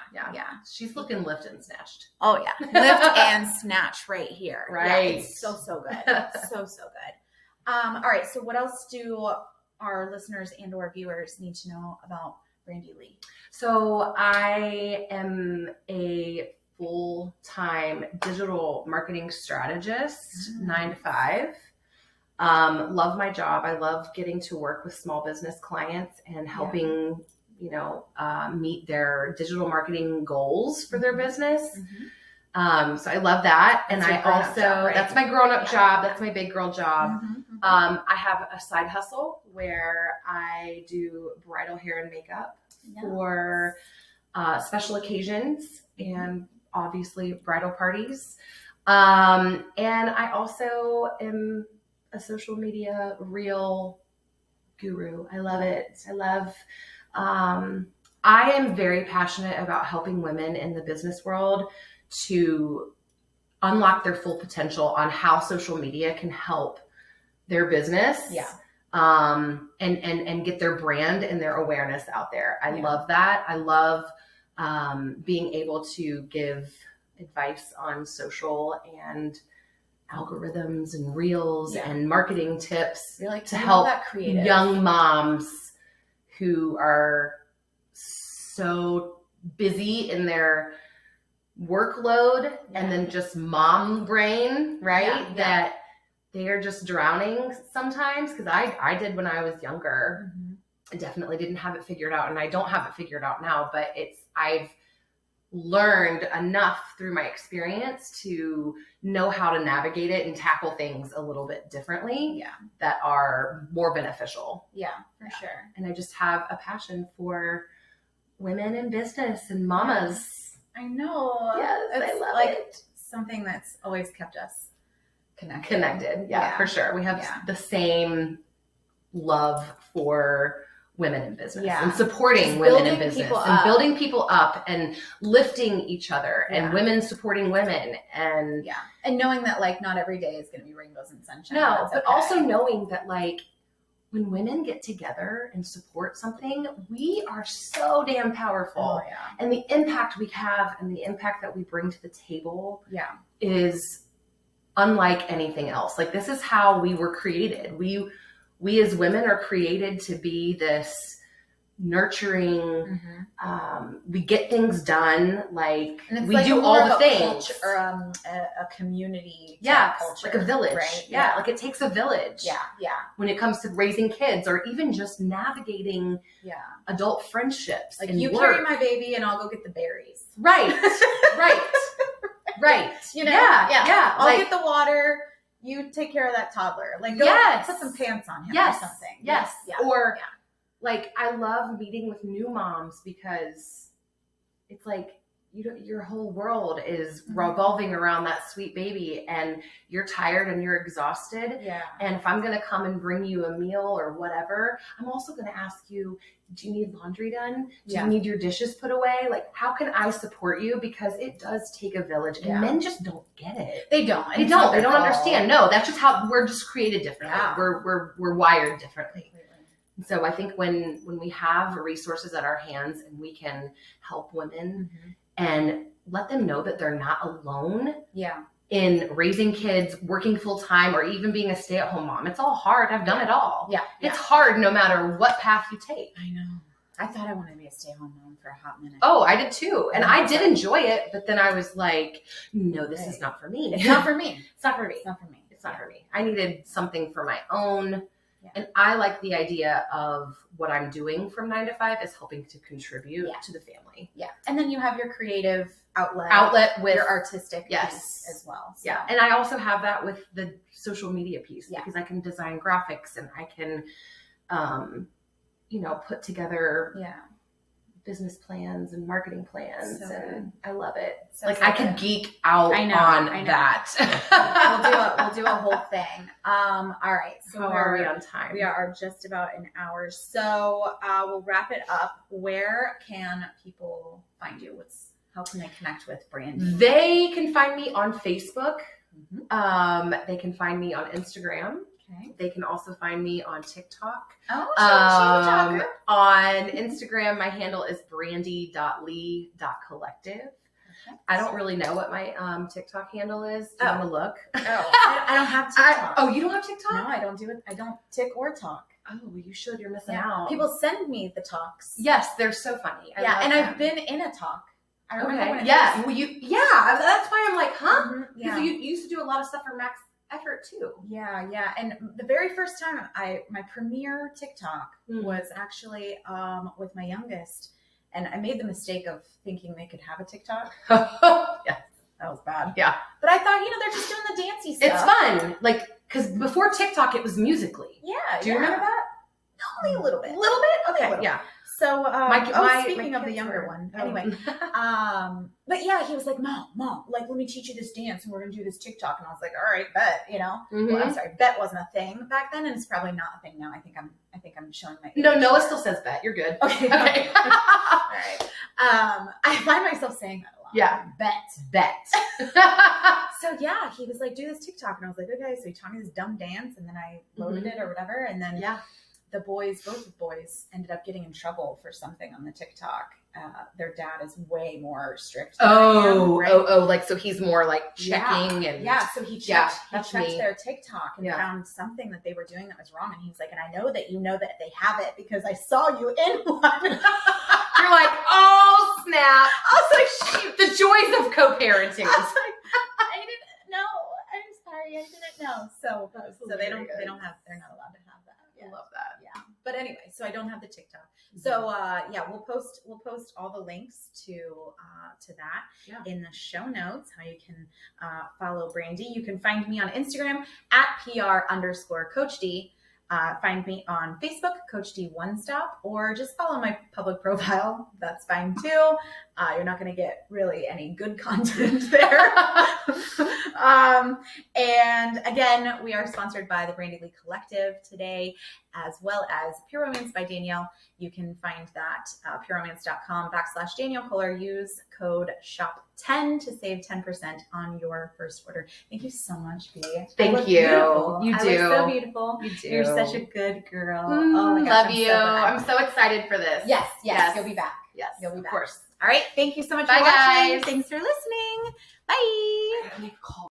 She's looking lift and snatched. Oh yeah, lift and snatch right here. Right. Yeah, it's so good, so good. All right. So, what else do our listeners and/or viewers need to know about Brandi Lee? So, I am a full-time digital marketing strategist, 9 to 5. Love my job. I love getting to work with small business clients and helping, meet their digital marketing goals for their business. So I love that. And I also, that's my grown-up job. That's my big girl job. I have a side hustle where I do bridal hair and makeup for special occasions and obviously bridal parties. And I also am a social media reel guru. I love it. I am very passionate about helping women in the business world to unlock their full potential on how social media can help their business. And get their brand and their awareness out there. I love that. I love being able to give advice on social and algorithms and reels Yeah. and marketing tips You're like to you know help that creative. young moms who are so busy in their workload and then just mom brain, right? Yeah. That they are just drowning sometimes, because I did when I was younger. Mm-hmm. I definitely didn't have it figured out, and I don't have it figured out now, but I've learned enough through my experience to know how to navigate it and tackle things a little bit differently that are more beneficial. Yeah, for sure. And I just have a passion for women in business and mamas. I know. Yes, it's I love like it. something that's always kept us connected. Yeah, for sure. We have the same love for women in business and supporting women in business and building people up and lifting each other and women supporting women and knowing that like not every day is going to be rainbows and sunshine. No, but also knowing that like when women get together and support something, we are so damn powerful. Oh, yeah. And the impact we have and the impact that we bring to the table is unlike anything else. Like, this is how we were created. We as women are created to be this nurturing, we get things done, like we like do all the things. Culture, or a community culture, like a village, right? Like it takes a village. When it comes to raising kids or even just navigating adult friendships. Like, you carry my baby and I'll go get the berries. Right. You know? Yeah. I'll get the water. You take care of that toddler. Like, go put some pants on him or something. Yes. Or like, I love meeting with new moms because it's like your whole world is revolving around that sweet baby, and you're tired and you're exhausted. Yeah. And if I'm going to come and bring you a meal or whatever, I'm also going to ask you, do you need laundry done? Do you need your dishes put away? Like, how can I support you? Because it does take a village, and men just don't get it. They don't. They don't understand. No, that's just how we're just created differently. Yeah. We're wired differently. So I think when we have resources at our hands and we can help women and let them know that they're not alone in raising kids, working full time, or even being a stay-at-home mom. It's all hard. I've done it all. Yeah. It's hard no matter what path you take. I know. I thought I wanted to be a stay-at-home mom for a hot minute. Oh, I did too. And I did enjoy it, but then I was like, no, this is not for me. It's not for me. It's not for me. It's not for me. It's not for me. I needed something for my own. And I like the idea of what I'm doing from 9 to 5 is helping to contribute to the family. Yeah. And then you have your creative outlet with your artistic piece as well. So. Yeah. And I also have that with the social media piece because I can design graphics and I can, put together business plans and marketing plans. And I love it. So like, I could geek out on that. We'll do a whole thing. All right. So how are we on time? We are just about an hour. So we'll wrap it up. Where can people find you? How can they connect with Brandi? They can find me on Facebook. They can find me on Instagram. Okay. They can also find me on TikTok. Oh, she's a TikToker. On Instagram, my handle is brandi.lee.collective. Okay. I don't really know what my TikTok handle is. Do you want to look? Oh, I don't have TikTok. You don't have TikTok? No, I don't do it. I don't tick or talk. Oh, well, you should. You're missing out. People send me the talks. Yes, they're so funny. I love them. I've been in a talk. I remember when that's why I'm like, huh? Because you used to do a lot of stuff for Max Effort too. Yeah. And the very first time my premiere TikTok was actually with my youngest, and I made the mistake of thinking they could have a TikTok. Yeah. That was bad. Yeah. But I thought, they're just doing the dancey stuff. It's fun. Like, because before TikTok, it was Musically. Yeah. Do you remember that? Only a little bit. Little bit? Okay. Yeah. So, speaking of the younger one, anyway, but yeah, he was like, Mom, like, let me teach you this dance and we're going to do this TikTok. And I was like, all right, bet, well, I'm sorry, bet wasn't a thing back then. And it's probably not a thing now. I think I'm showing my age. No, Noah still says bet. You're good. Okay. All right. I find myself saying that a lot. Yeah. Bet. So yeah, he was like, do this TikTok. And I was like, okay. So he taught me this dumb dance and then I loaded it or whatever. And then both boys ended up getting in trouble for something on the TikTok. Their dad is way more strict than I am, right? Like, so he's more like checking so he checked me. their TikTok and found something that they were doing that was wrong, and he's like, and I know that you know that they have it because I saw you in one. You're like, oh snap. I was like, shoot, the joys of co-parenting. I was like, I didn't know. I'm sorry, I didn't know. So they're not allowed to have that. I love that. Yeah. But anyway, so I don't have the TikTok. So we'll post all the links to that in the show notes, how you can follow Brandi. You can find me on Instagram at PR_Coach D. Find me on Facebook, Coach D One Stop, or just follow my public profile. That's fine too. You're not going to get really any good content there. And again, we are sponsored by the Brandi Lee Collective today, as well as Pure Romance by Danielle. You can find that pureromance.com/Danielle Kohler. Use code SHOP10 to save 10% on your first order. Thank you so much, B. Thank you. Beautiful. You I do. look so beautiful. You do. You're such a good girl. Oh my gosh, love you. I'm so excited for this. Yes. You'll be back. Yes, you'll be back. Of course. All right. Thank you so much Bye, for watching. guys. Thanks for listening. Bye. I gotta make a call.